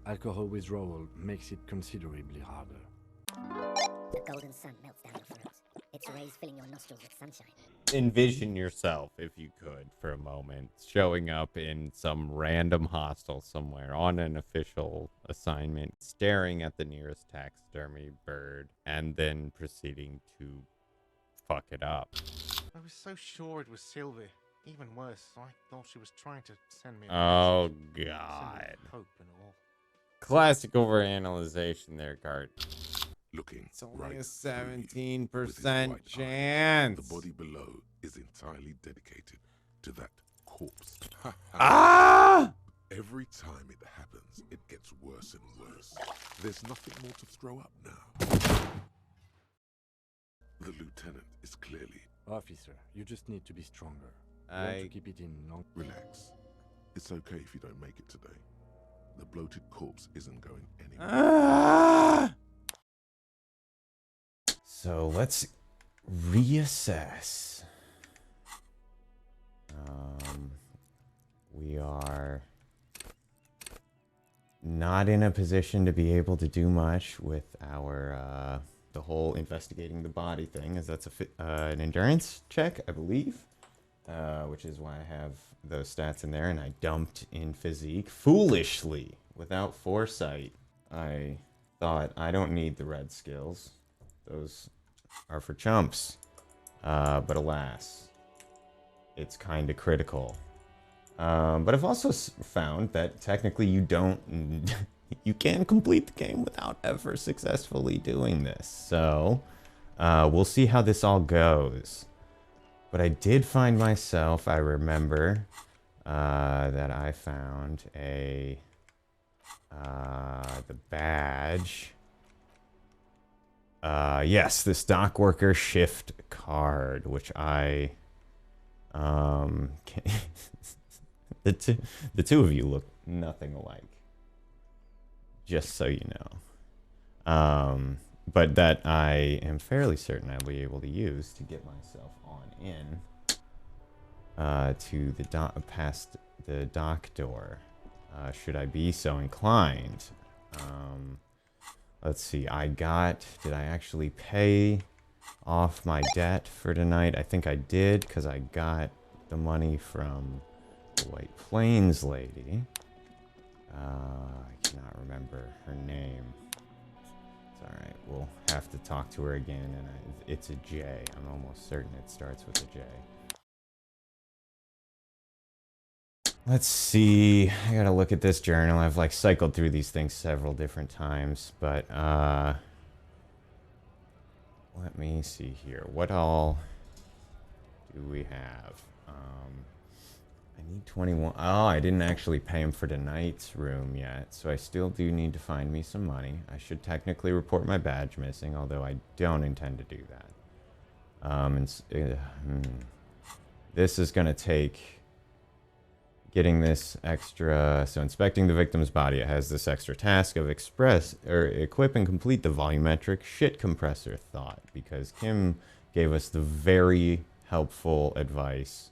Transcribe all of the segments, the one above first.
Alcohol withdrawal makes it considerably harder. The golden sun melts down your throat, its rays filling your nostrils with sunshine. Envision yourself, if you could, for a moment, showing up in some random hostel somewhere on an official assignment, staring at the nearest taxidermy bird, and then proceeding to fuck it up. I was so sure it was Sylvie. Even worse, I thought she was trying to send me a Oh, message. God. Hope and all. Classic overanalyzation there, Cart. Looking It's only right a through you 17% with his right eye, chance. the body below is entirely dedicated to that corpse. Ah! Every time it happens, it gets worse and worse. There's nothing more to throw up now. The lieutenant is clearly... Officer, you just need to be stronger. You want to keep it in long... Relax. It's okay if you don't make it today. The bloated corpse isn't going anywhere. Ah! So let's reassess. We are not in a position to be able to do much with our the whole investigating the body thing, as that's an endurance check, I believe, which is why I have those stats in there, and I dumped in physique foolishly without foresight. I thought I don't need the red skills. Those are for chumps. But alas, it's kind of critical. But I've also found that technically you don't... you can complete the game without ever successfully doing this. So, we'll see how this all goes. But I did find myself, I remember, that I found a... the badge... yes, this dock worker shift card, which I, the two of you look nothing alike, just so you know. But that I am fairly certain I'll be able to use to get myself on in, to the past the dock door, should I be so inclined. Let's see, did I actually pay off my debt for tonight? I think I did, because I got the money from the White Plains lady. I cannot remember her name. It's alright, we'll have to talk to her again, and it's a J. I'm almost certain it starts with a J. Let's see. I gotta look at this journal. I've like cycled through these things several different times, but let me see here. What all do we have? I need 21. Oh, I didn't actually pay him for tonight's room yet, so I still do need to find me some money. I should technically report my badge missing, although I don't intend to do that. This is gonna take... Getting this extra, so inspecting the victim's body, it has this extra task of equip and complete the volumetric shit compressor thought, because Kim gave us the very helpful advice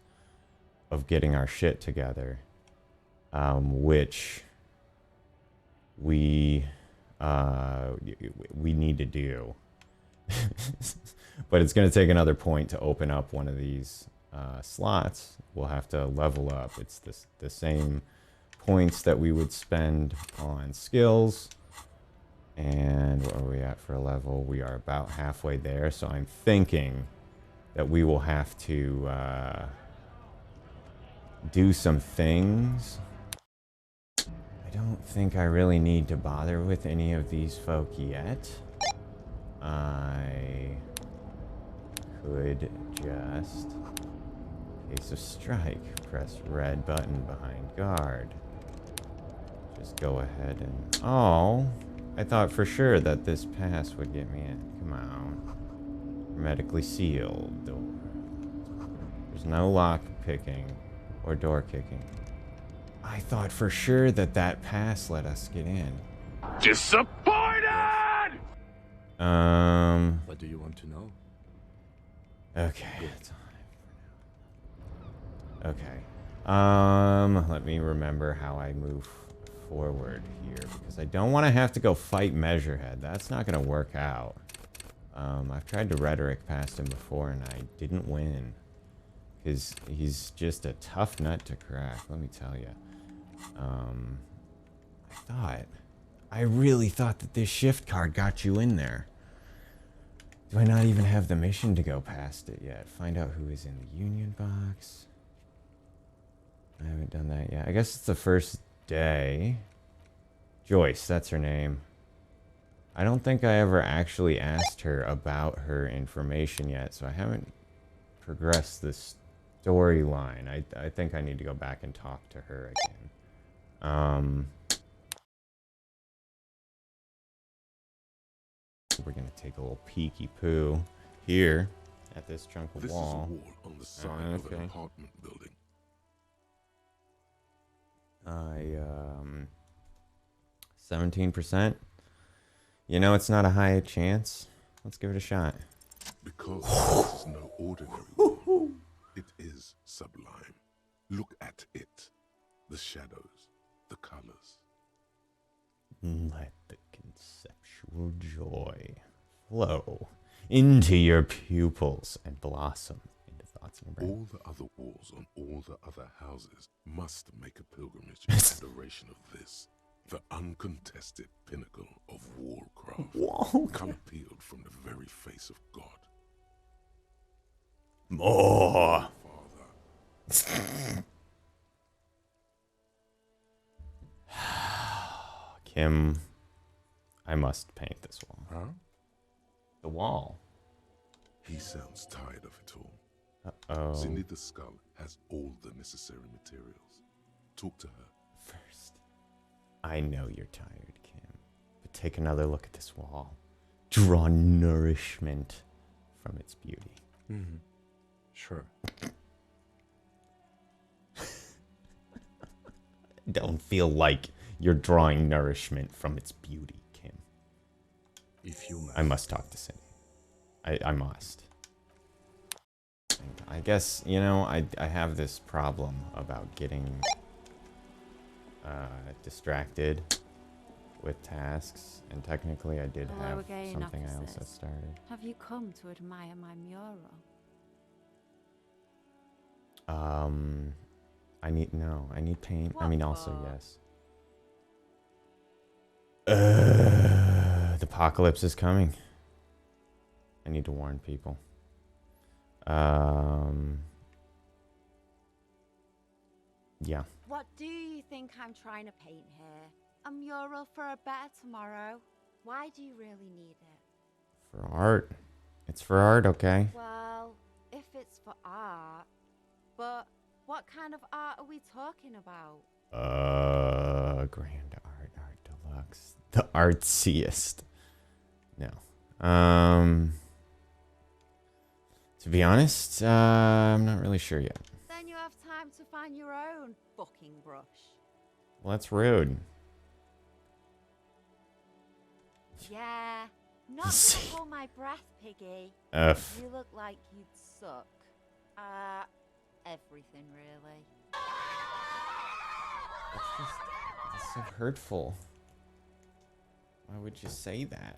of getting our shit together, which we need to do. But it's going to take another point to open up one of these slots. We'll have to level up. It's the same points that we would spend on skills. And what are we at for a level? We are about halfway there. So I'm thinking that we will have to do some things. I don't think I really need to bother with any of these folk yet. I could just... Case of strike. Press red button behind guard. Just go ahead and... Oh! I thought for sure that this pass would get me in. Come on. Hermetically sealed door. There's no lock picking or door kicking. I thought for sure that that pass let us get in. Disappointed! What do you want to know? Okay. Okay. Let me remember how I move forward here because I don't want to have to go fight Measurehead. That's not going to work out. I've tried to rhetoric past him before and I didn't win. Because he's just a tough nut to crack, let me tell you. I really thought that this shift card got you in there. Do I not even have the mission to go past it yet? Find out who is in the Union box. I haven't done that yet. I guess it's the first day. Joyce, that's her name. I don't think I ever actually asked her about her information yet, so I haven't progressed this storyline. I think I need to go back and talk to her again. We're gonna take a little peeky poo here at this chunk of wall. This is a wall on the side of an apartment building. 17%. You know, it's not a high chance. Let's give it a shot. Because this is no ordinary wall. It is sublime. Look at it. The shadows, the colors. Let the conceptual joy flow into your pupils and blossom into thoughts in your brain. All the other walls on all the other houses must make a pilgrimage in adoration of this, the uncontested pinnacle of wallcraft, color peeled from the very face of God. More. Father. Kim, I must paint this wall. Huh? The wall. He sounds tired of it all. Uh-oh. Cindy the Skull has all the necessary materials. Talk to her. First, I know you're tired, Kim, but take another look at this wall. Draw nourishment from its beauty. Mm-hmm. Sure. Don't feel like you're drawing nourishment from its beauty, Kim. If you must. I must talk to Cindy. I must. I guess, you know, I have this problem about getting distracted with tasks, and technically I did Hello have again, something else officers. that started. Have you come to admire my mural? I need paint. I What mean, also, for? yes. The apocalypse is coming. I need to warn people. Yeah. What do you think I'm trying to paint here? A mural for a better tomorrow? Why do you really need it? For art. It's for art, okay? Well, if it's for art, but what kind of art are we talking about? Grand art deluxe. The artsiest. No. To be honest, I'm not really sure yet. Then you have time to find your own fucking brush. Well, that's rude. Yeah, not to hold my breath, Piggy. F. You look like you'd suck. Everything really. That's so hurtful. Why would you say that?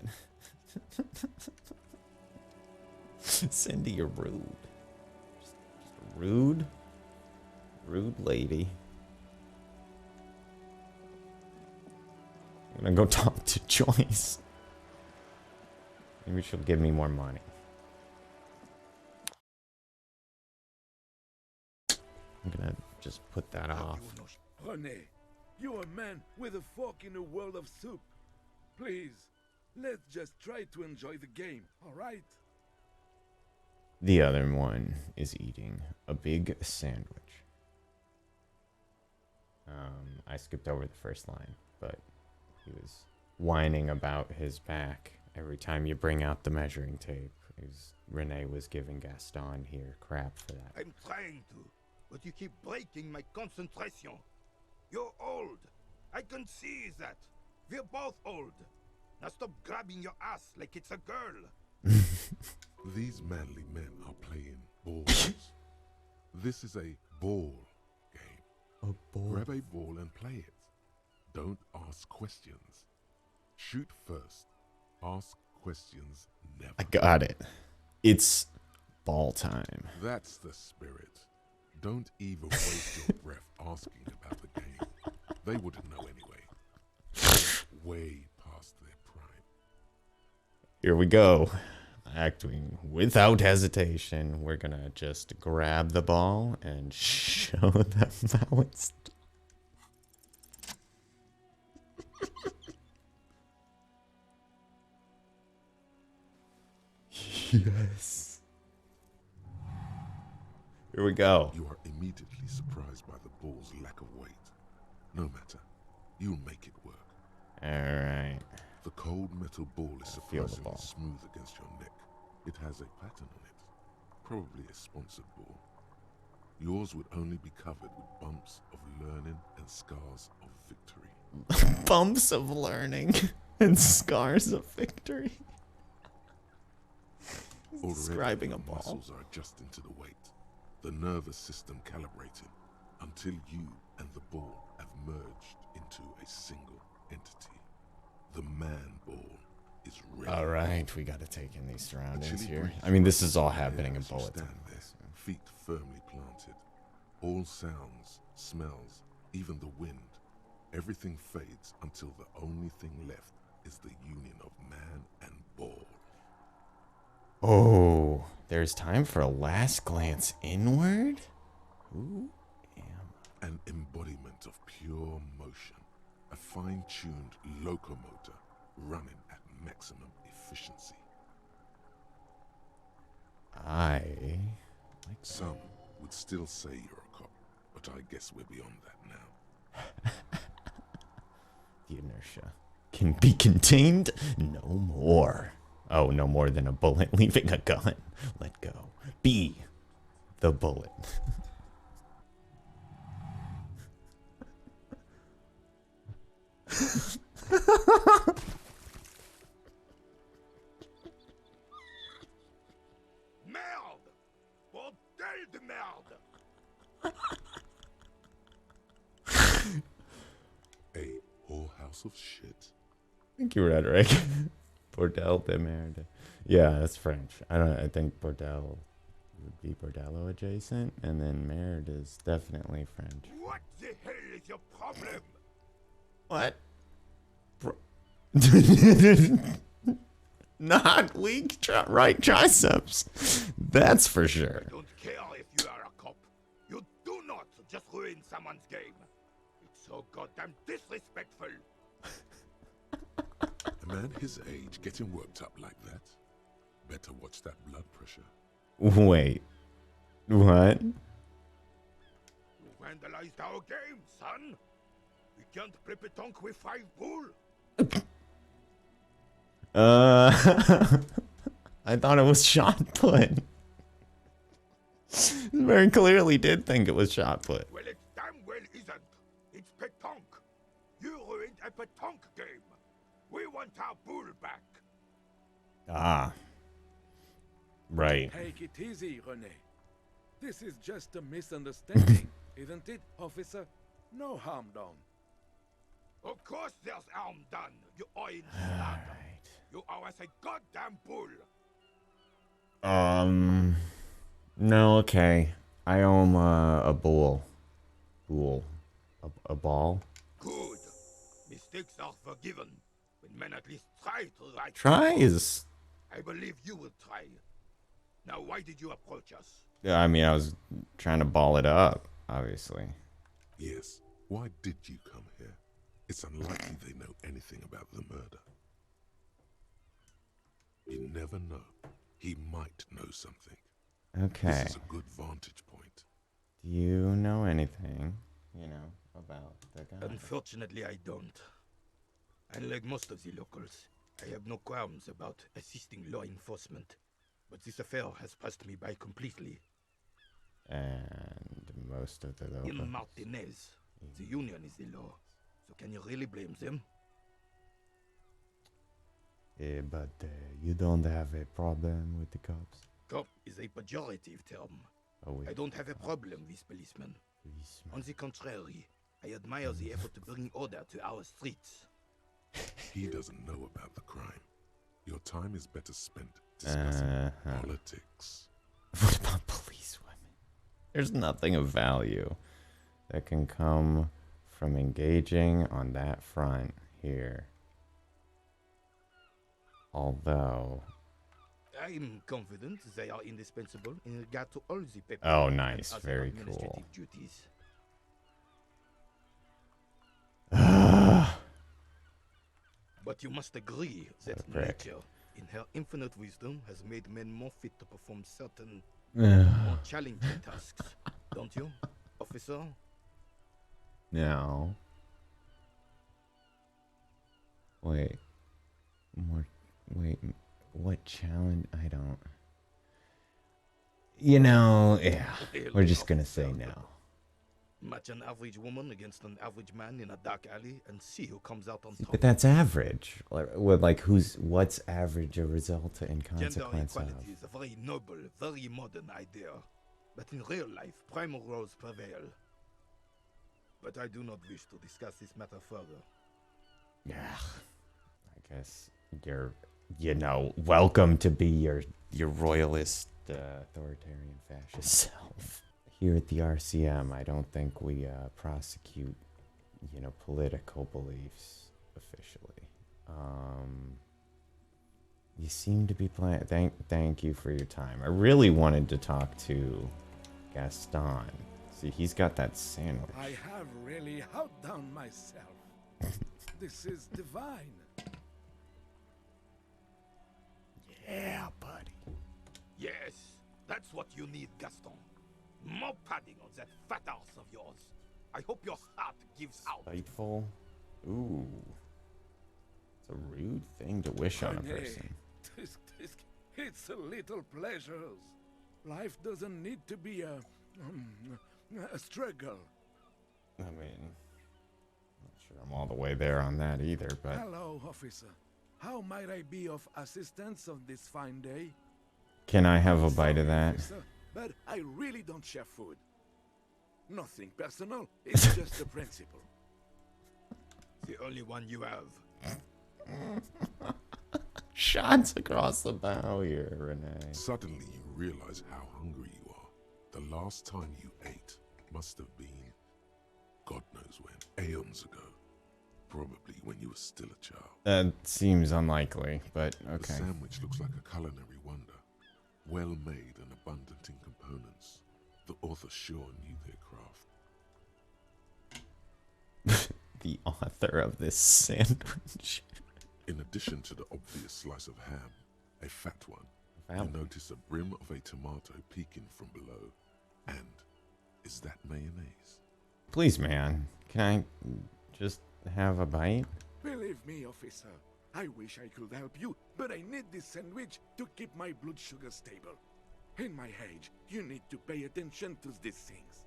Cindy, you're rude. Just a rude lady. I'm gonna go talk to Joyce. Maybe she'll give me more money. I'm gonna just put that off. René, you're a man with a fork in a world of soup. Please, let's just try to enjoy the game, alright? The other one is eating a big sandwich. I skipped over the first line, but he was whining about his back every time you bring out the measuring tape. Renee was giving Gaston here crap for that. I'm trying to, but you keep breaking my concentration. You're old. I can see that. We're both old. Now stop grabbing your ass like it's a girl. These manly men are playing balls. This is a ball game. A ball. Grab a ball and play it. Don't ask questions. Shoot first. Ask questions never. I got it. It's ball time. That's the spirit. Don't even waste your breath asking about the game. They wouldn't know anyway. They're way past their prime. Here we go. Acting without hesitation. We're gonna just grab the ball and show them how it's. Yes. Here we go. You are immediately surprised by the ball's lack of weight. No matter. You'll make it work. Alright. The cold metal ball is Feel the surprisingly ball. smooth against your neck. It has a pattern on it. Probably a sponsored ball. Yours would only be covered with bumps of learning and scars of victory. Bumps of learning and scars of victory. Describing a Already, ball. muscles are adjusting to the weight. The nervous system calibrated until you and the ball have merged into a single entity. The man ball is ready. All right, we got to take in these A surroundings chilly here. breeze I mean, this rushes is all through the happening air in as you bullet stand time. there, feet firmly planted. All sounds, smells, even the wind, everything fades until the only thing left is the union of man and ball. Oh, there's time for a last glance inward? Who am An embodiment of pure motion, a fine-tuned locomotor running at maximum efficiency. I? Like Some would still say you're a cop, but I guess we're beyond that now. the inertia can be contained no more. Oh, no more than a bullet leaving a gun. Let go. Be the bullet. Merde! Bordel de merde! A whorehouse of shit. Thank you, Rhetoric. Bordel de merde. Yeah, that's French. I think Bordel would be Bordello adjacent, and then merde is definitely French. What the hell is your problem? What? Not weak right triceps. That's for sure. I don't care if you are a cop. You do not just ruin someone's game. It's so goddamn disrespectful. A man his age getting worked up like that? Better watch that blood pressure. Wait. What? You vandalized our game, son. We can't play petanque with 5 bull. I thought it was shot put. Very clearly did think it was shot put. Well, it damn well isn't. It's petanque. You ruined a petanque game. We want our bull back. Ah. Right. Take it easy, René. This is just a misunderstanding, isn't it, officer? No harm done. Of course there's harm done. You are in Alright. You owe us a goddamn bull. No, okay. I owe him a bull. Bull. A ball? Good. Mistakes are forgiven. When men at least try to right. Tries. I believe you will try. Now, why did you approach us? Yeah, I mean, I was trying to ball it up, obviously. Yes. Why did you come here? It's unlikely they know anything about the murder. You never know. He might know something. Okay. This is a good vantage point. Do you know anything, about the guy? Unfortunately, I don't. Unlike most of the locals, I have no qualms about assisting law enforcement. But this affair has passed me by completely. And most of the locals. In Martinez, the union is the law. So can you really blame them? Yeah, but you don't have a problem with the cops? Cop is a pejorative term. Oh, wait. I don't have a problem with policemen. On Policeman. the contrary, I admire the effort to bring order to our streets. He doesn't know about the crime. Your time is better spent discussing politics. What about police women? There's nothing of value that can come from engaging on that front here. Although... I'm confident they are indispensable in regard to all the paperwork Oh, and nice. other Very administrative cool. duties. But you must agree that nature, in her infinite wisdom, has made men more fit to perform certain more challenging tasks. Don't you, officer? No. Wait. Wait. What challenge? I don't... You know, yeah. We're just gonna say no. Match an average woman against an average man in a dark alley and see who comes out on top. But that's average. Like what's average a result in Gender consequence of? equality is a very noble, very modern idea. But in real life, primal roles prevail. But I do not wish to discuss this matter further. Yeah. I guess you're, welcome to be your royalist, authoritarian fascist self. Here at the RCM, I don't think we prosecute, political beliefs officially. You seem to be playing. Thank you for your time. I really wanted to talk to Gaston. See, he's got that sandwich. I have really outdone myself. This is divine. Yeah, buddy. Yes, that's what you need, Gaston. More padding on that fat ass of yours. I hope your heart gives out. Spiteful. Ooh. It's a rude thing to wish on a person. It's a little pleasures. Life doesn't need to be a struggle. I mean, not sure I'm all the way there on that either, but... Hello, officer. How might I be of assistance on this fine day? Can I have a bite of that? Officer, but I really don't share food. Nothing personal, it's just a principle. The only one you have. Shots across the bow here, Renee. Suddenly you realize how hungry you are. The last time you ate must have been, God knows when, aeons ago. Probably when you were still a child. That seems unlikely, but okay. The sandwich looks like a culinary wonder. Well made and abundant in components. The author sure knew their craft. The author of this sandwich. In addition to the obvious slice of ham, a fat one, you notice a brim of a tomato peeking from below. And is that mayonnaise? Please, man. Can I just have a bite? Believe me, officer. I wish I could help you, but I need this sandwich to keep my blood sugar stable. In my age, you need to pay attention to these things.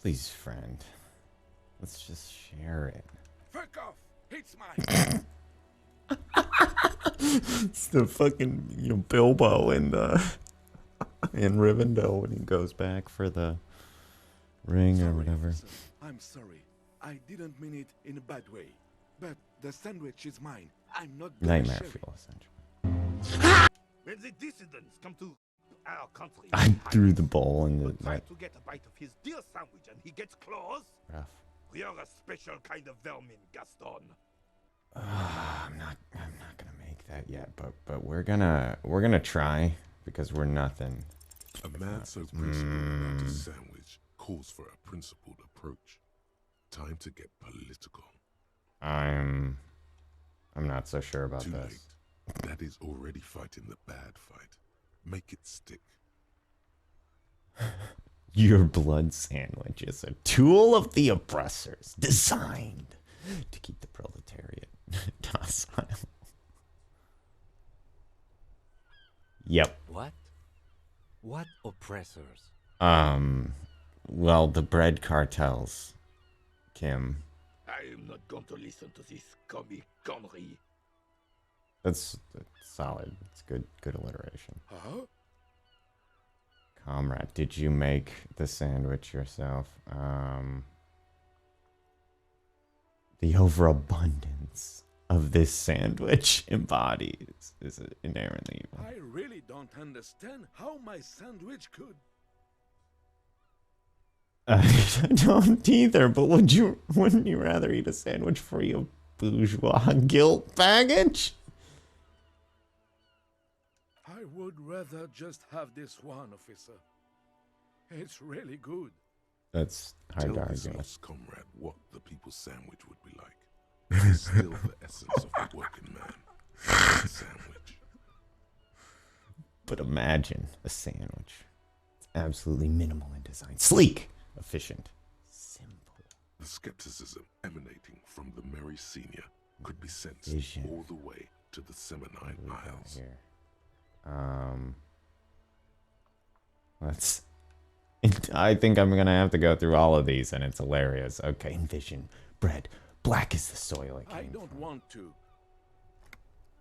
Please, friend. Let's just share it. Fuck off! It's mine! It's the fucking, Bilbo in Rivendell when he goes back for the ring or whatever. Officer. I'm sorry. I didn't mean it in a bad way. But the sandwich is mine. I'm not gonna Nightmare share it. fuel, essentially. When the dissidents come to our country, I threw the bowl in the try net. to get a bite of his dear sandwich and he gets claws. Rough. We are a special kind of vermin, Gaston. I'm not gonna make that yet, but we're gonna try because we're nothing. A man so principled about his sandwich calls for a principled approach. Time to get political. I'm not so sure about Too this. late. That is already fighting the bad fight. Make it stick. Your blood sandwich is a tool of the oppressors, designed to keep the proletariat docile. Yep. What? What oppressors? Well, the bread cartels, Kim. I am not going to listen to this comic gunnery. That's solid. It's good alliteration. Huh? Comrade, did you make the sandwich yourself? the overabundance of this sandwich embodies is inherently evil. I really don't understand how my sandwich could. I don't either, but wouldn't you rather eat a sandwich free of bourgeois guilt baggage? I would rather just have this one, officer. It's really good. That's hard to Tell this argue with. lost comrade what the people's sandwich would be like. It is still the essence of the working man. A sandwich. But imagine a sandwich. It's absolutely minimal in design. Sleek, efficient, simple. The skepticism emanating from the Merry Senior could be sensed Vision. all the way to the Seminole Isles. Here. Let's. I think I'm gonna have to go through all of these, and it's hilarious. Okay, envision bread. Black is the soil it I came don't from. want to.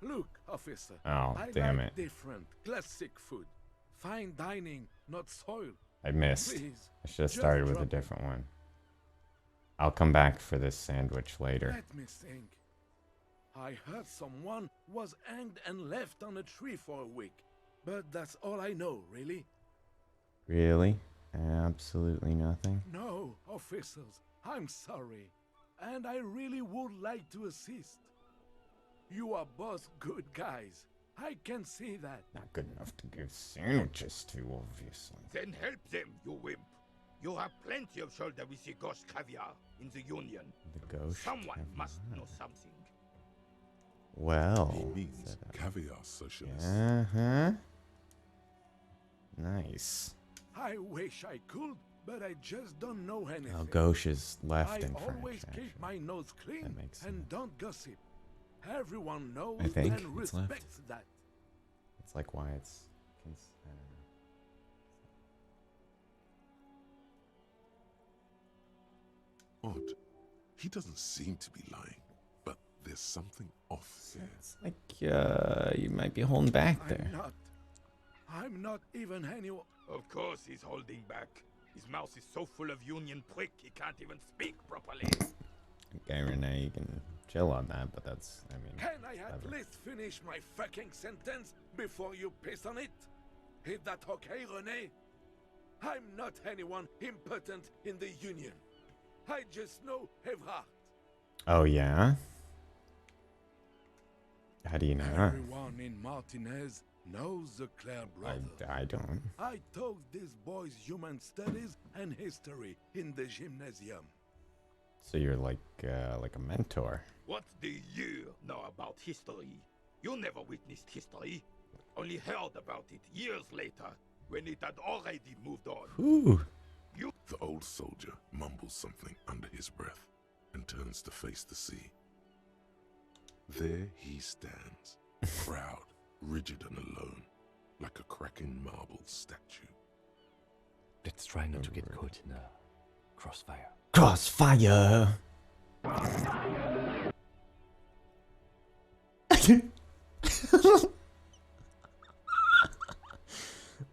Look, officer. Oh, I damn like it. different, classic food. Fine dining, not soil. I missed. Please, I should have just started with a drop it. different one. I'll come back for this sandwich later. Let me think. I heard someone was hanged and left on a tree for a week. But that's all I know, really. Really? Absolutely nothing? No, officers, I'm sorry. And I really would like to assist. You are both good guys. I can see that. Not good enough to give sandwiches to, obviously. Then help them, you wimp. You have plenty of shoulder with the ghost caviar in the Union. The ghost Someone caviar. must know something. Well. He means caviar socialist. Uh-huh. Nice. I wish I could, but I just don't know anything. Now gauche is left I in French, always actually. keep my nose clean That makes and sense. don't gossip. Everyone knows I think and it's left. respects that. It's like why it's... I don't know. Odd. He doesn't seem to be lying, but there's something off here. It's like you might be holding back there. I'm not even anyone. Of course he's holding back. His mouth is so full of Union prick he can't even speak properly. Okay, Renee, you can chill on that, but that's, I mean... Can I at clever. least finish my fucking sentence before you piss on it? Is that okay, René? I'm not anyone important in the Union. I just know Evrard. Oh, yeah? How do you know? Everyone in Martinez knows the Claire brothers. I don't. I taught these boys human studies and history in the gymnasium. So you're like a mentor. What do you know about history? You never witnessed history. Only heard about it years later, when it had already moved on. Ooh. The old soldier mumbles something under his breath and turns to face the sea. There he stands, proud, rigid and alone, like a cracking marble statue. Let's try not to get caught in a crossfire. Crossfire!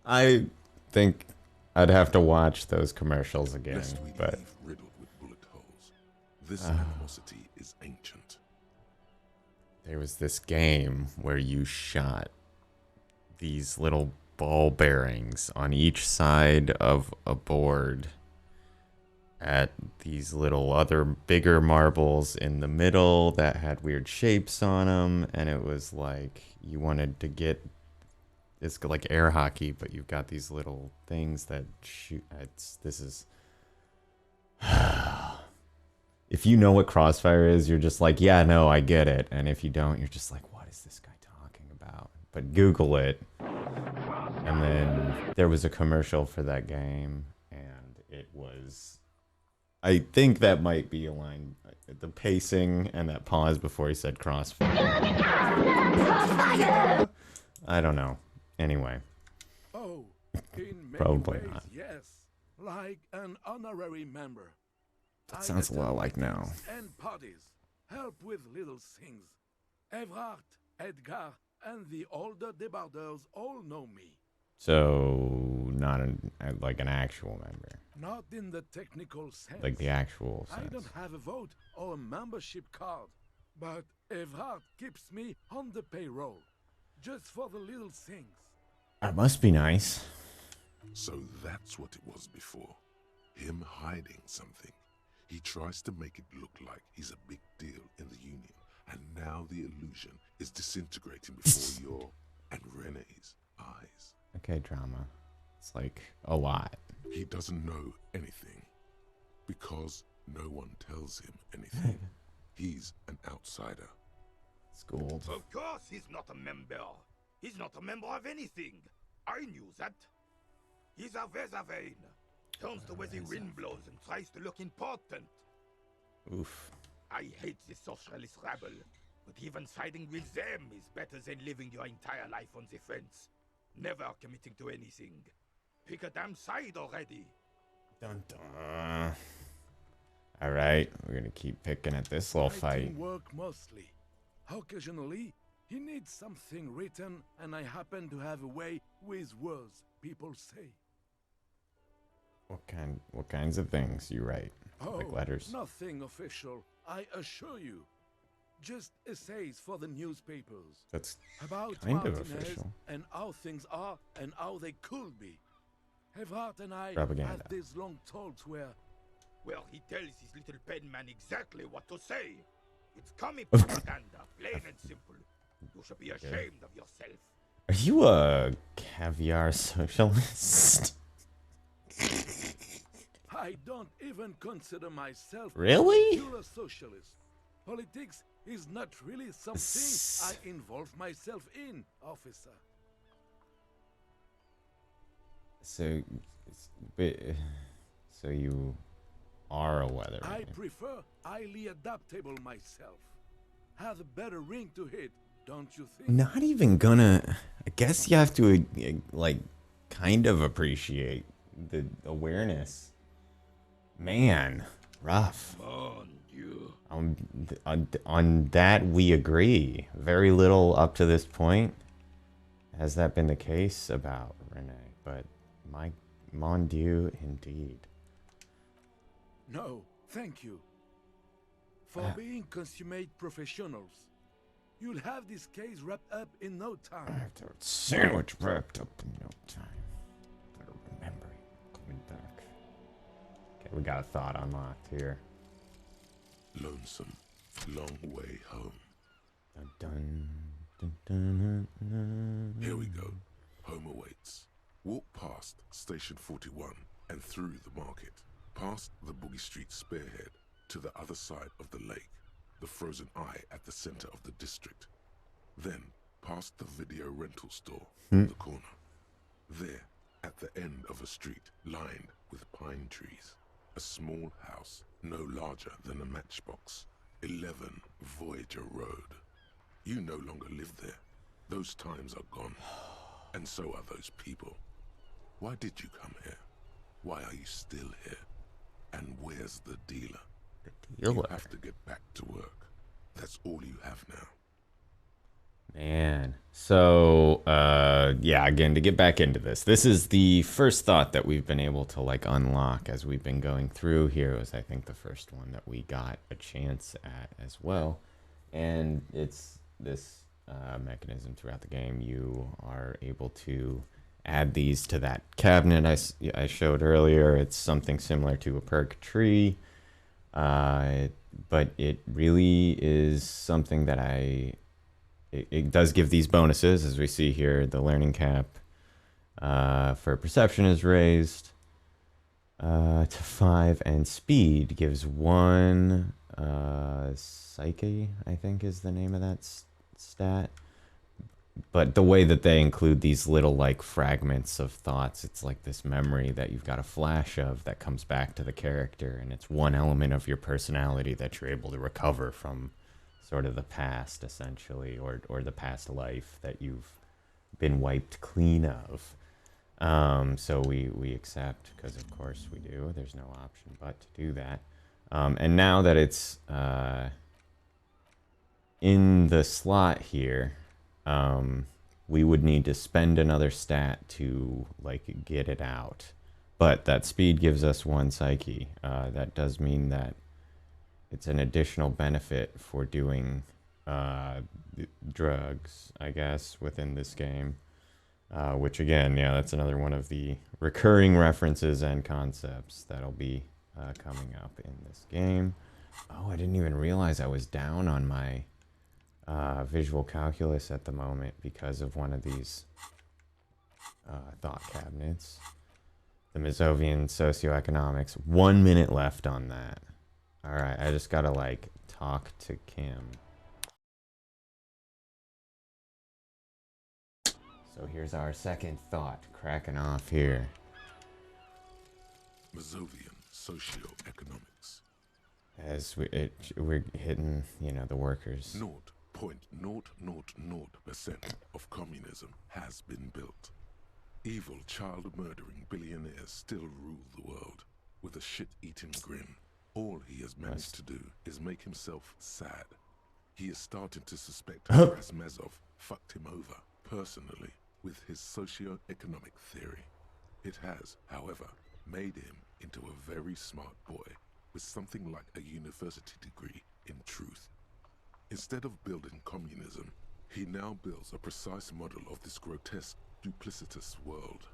I think I'd have to watch those commercials again, Lest we but leave riddled with bullet holes. This animosity is ancient. there was this game where you shot these little ball bearings on each side of a board at these little other bigger marbles in the middle that had weird shapes on them, and it was like you wanted to get, it's like air hockey, but you've got these little things that shoot. This is if you know what Crossfire is, you're just like, yeah, no, I get it. And if you don't, you're just like, what is this guy talking about? But Google it. And then there was a commercial for that game, and it was, I think that might be a line, the pacing and that pause before he said Crossfire. I don't know. Anyway. Oh, in many Probably ways, not. yes. Like an honorary member. That I sounds a lot attend like now. meetings and parties. Help with little things. Evrard, Edgar, and the older debarders all know me. So, not like an actual member. Not in the technical sense. Like the actual I sense. don't have a vote or a membership card, but Evrard keeps me on the payroll, just for the little things. That must be nice. So that's what it was before. Him hiding something. He tries to make it look like he's a big deal in the Union, and now the illusion is disintegrating before your and Renee's eyes. Okay, drama. It's like a lot. He doesn't know anything because no one tells him anything. He's an outsider. Schooled. Of course he's not a member. He's not a member of anything. I knew that. He's a Vezavein. Turns the way the wind blows and tries to look important. Oof. I hate the socialist rabble, but even siding with them is better than living your entire life on the fence. Never committing to anything. Pick a damn side already. Dun dun. Alright, we're gonna keep picking at this little I fight. can work mostly. Occasionally, he needs something written, and I happen to have a way with words, people say. What kinds of things you write? Like letters? Nothing official, I assure you. Just essays for the newspapers. That's about kind of Martinez official. and how things are and how they could be. Evrard and I Propaganda. had these long talks where... Well, he tells his little pen man exactly what to say. It's commie propaganda, plain and simple. You should be ashamed of yourself. Are you a caviar socialist? I don't even consider myself Really? a pure socialist. Politics is not really something I involve myself in, officer. So you are a weather. I prefer highly adaptable myself. Have a better ring to hit, don't you think? Not even gonna. I guess you have to like kind of appreciate the awareness. Man, rough. Mon Dieu. On that we agree. Very little up to this point has that been the case about Renee, but my mon Dieu indeed. No, thank you. For being consummate professionals. You'll have this case wrapped up in no time. Sandwich wrapped up in no time. Better remember coming back. Okay, we got a thought unlocked here. Lonesome, long way home. Dun, dun, dun, dun, dun. Here we go. Home awaits. Walk past Station 41 and through the market, past the Boogie Street spearhead to the other side of the lake, the frozen eye at the center of the district. Then past the video rental store on the corner. There, at the end of a street lined with pine trees, a small house no larger than a matchbox, 11 Voyager Road. You no longer live there. Those times are gone. And so are those people. Why did you come here? Why are you still here? And where's the dealer? You have to get back to work. That's all you have now. Man. So, yeah, again, to get back into this is the first thought that we've been able to, like, unlock as we've been going through here. It was, I think, the first one that we got a chance at as well. And it's this mechanism throughout the game. You are able to add these to that cabinet I showed earlier. It's something similar to a perk tree. But it really is something that it does give these bonuses, as we see here. The learning cap for perception is raised to 5, and speed gives 1. Psyche, I think, is the name of that stat. But the way that they include these little, like, fragments of thoughts, it's like this memory that you've got a flash of that comes back to the character, and it's one element of your personality that you're able to recover from sort of the past, essentially, or the past life that you've been wiped clean of. So we accept, because of course we do. There's no option but to do that. And now that it's in the slot here, we would need to spend another stat to, like, get it out. but that speed gives us 1 psyche. That does mean that it's an additional benefit for doing drugs, I guess, within this game. Which again, yeah, that's another one of the recurring references and concepts that'll be coming up in this game. Oh, I didn't even realize I was down on my visual calculus at the moment because of one of these thought cabinets. The Mizovian socioeconomics. 1 minute left on that. Alright, I just gotta, like, talk to Kim. So here's our second thought, cracking off here. Mizovian socioeconomics. As we're hitting, you know, the workers. 0.000% of communism has been built. Evil, child-murdering billionaires still rule the world with a shit-eating grin. All he has managed to do is make himself sad. He is starting to suspect Razmezov fucked him over personally with his socio-economic theory. It has, however, made him into a very smart boy with something like a university degree in truth. Instead of building communism, he now builds a precise model of this grotesque, duplicitous world.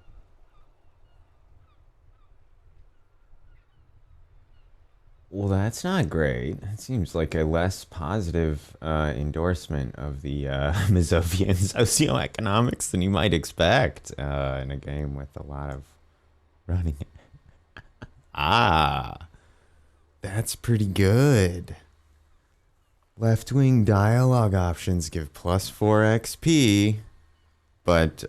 Well, that's not great. It seems like a less positive endorsement of the Mizovian socioeconomics than you might expect in a game with a lot of running. Ah, that's pretty good. Left-wing dialogue options give +4 XP, but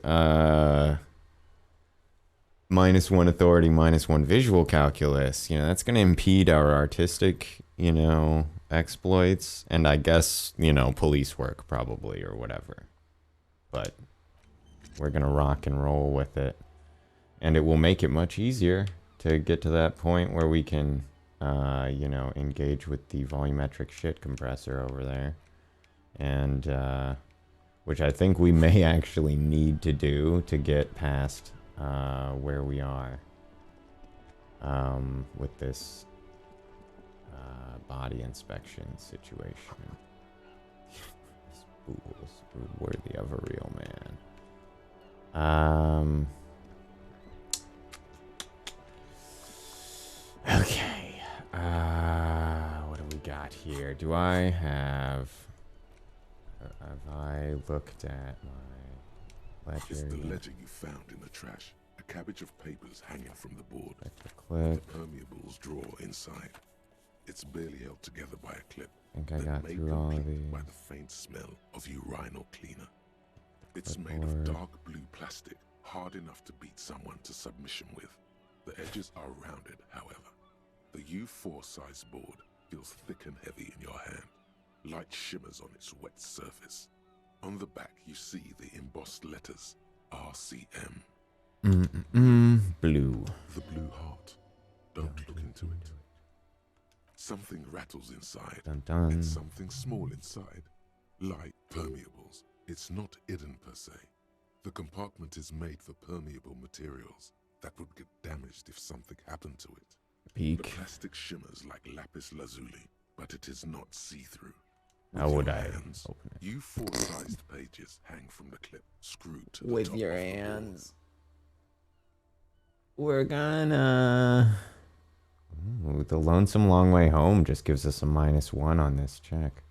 -1 authority, -1 visual calculus. You know, that's going to impede our artistic, you know, exploits, and I guess, you know, police work probably or whatever. But we're going to rock and roll with it, and it will make it much easier to get to that point where we can, you know, engage with the volumetric shit compressor over there, and which I think we may actually need to do to get past where we are with this body inspection situation. Fools are worthy of a real man. Okay. What do we got here? Do I have I looked at my ledger? It's the ledger you found in the trash. A cabbage of papers hanging from the board. Click. The permeables drawer inside. It's barely held together by a clip. I think I but got made through all of complete these. by the faint smell of urinal cleaner. It's made of dark blue plastic, hard enough to beat someone to submission with. The edges are rounded, however. The U4 size board feels thick and heavy in your hand. Light shimmers on its wet surface. On the back, you see the embossed letters, RCM. Blue. The blue heart. Don't look into it. Something rattles inside, and something small inside. Light permeables. It's not hidden per se. The compartment is made for permeable materials that would get damaged if something happened to it. Peak. The plastic shimmers like lapis lazuli, but it is not see-through. How would I open it? U4-sized pages hang from the clip, screwed to the with top your of the hands? We're gonna. Ooh, the Lonesome Long Way Home just gives us a -1 on this check.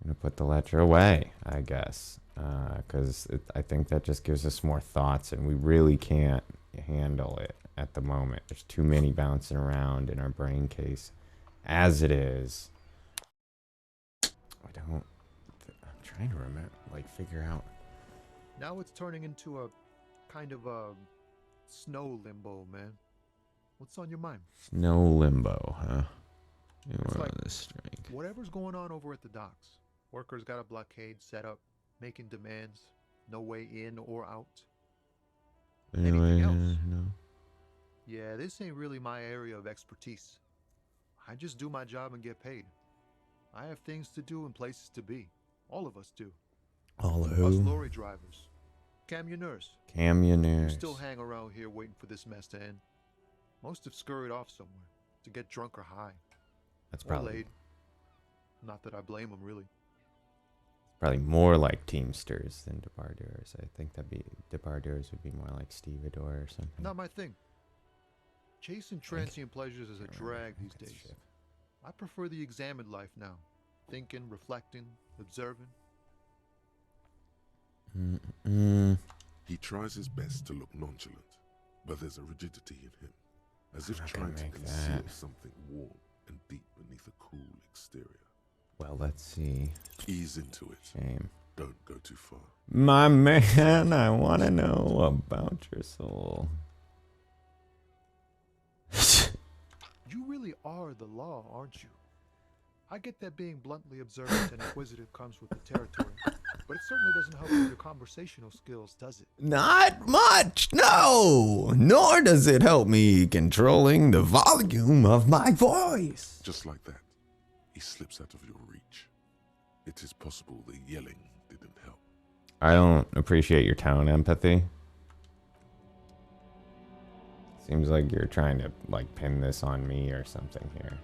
I'm gonna put the ledger away, I guess, because I think that just gives us more thoughts, and we really can't handle it at the moment. There's too many bouncing around in our brain case as it is. I'm trying to remember, like, figure out. Now it's turning into a kind of a snow limbo, man. What's on your mind? Snow limbo, huh? You It's were like on this strike. whatever's going on over at the docks. Workers got a blockade set up, making demands, no way in or out. Anything else? No. Yeah, this ain't really my area of expertise. I just do my job and get paid. I have things to do and places to be. All of us do. All of Us who? lorry drivers. Camioners. Camioners. You still hang around here waiting for this mess to end. Most have scurried off somewhere to get drunk or high. That's Or probably laid. Not that I blame them, really. probably more like Teamsters than debardeurs. I think debardeurs would be more like stevedore or something. Not my thing. Chasing transient pleasures is a drag these days. I prefer the examined life now. Thinking, reflecting, observing. He tries his best to look nonchalant, but there's a rigidity in him, as if not trying gonna to make conceal that. something warm and deep beneath a cool exterior. Well, let's see. Ease into it. Shame. Don't go too far. My man, I want to know about your soul. You really are the law, aren't you? I get that being bluntly observant and inquisitive comes with the territory, but it certainly doesn't help with your conversational skills, does it? Not much, no. Nor does it help me controlling the volume of my voice. Just like that, he slips out of your reach. It is possible the yelling didn't help. I don't appreciate your tone, empathy. Seems like you're trying to, like, pin this on me or something here.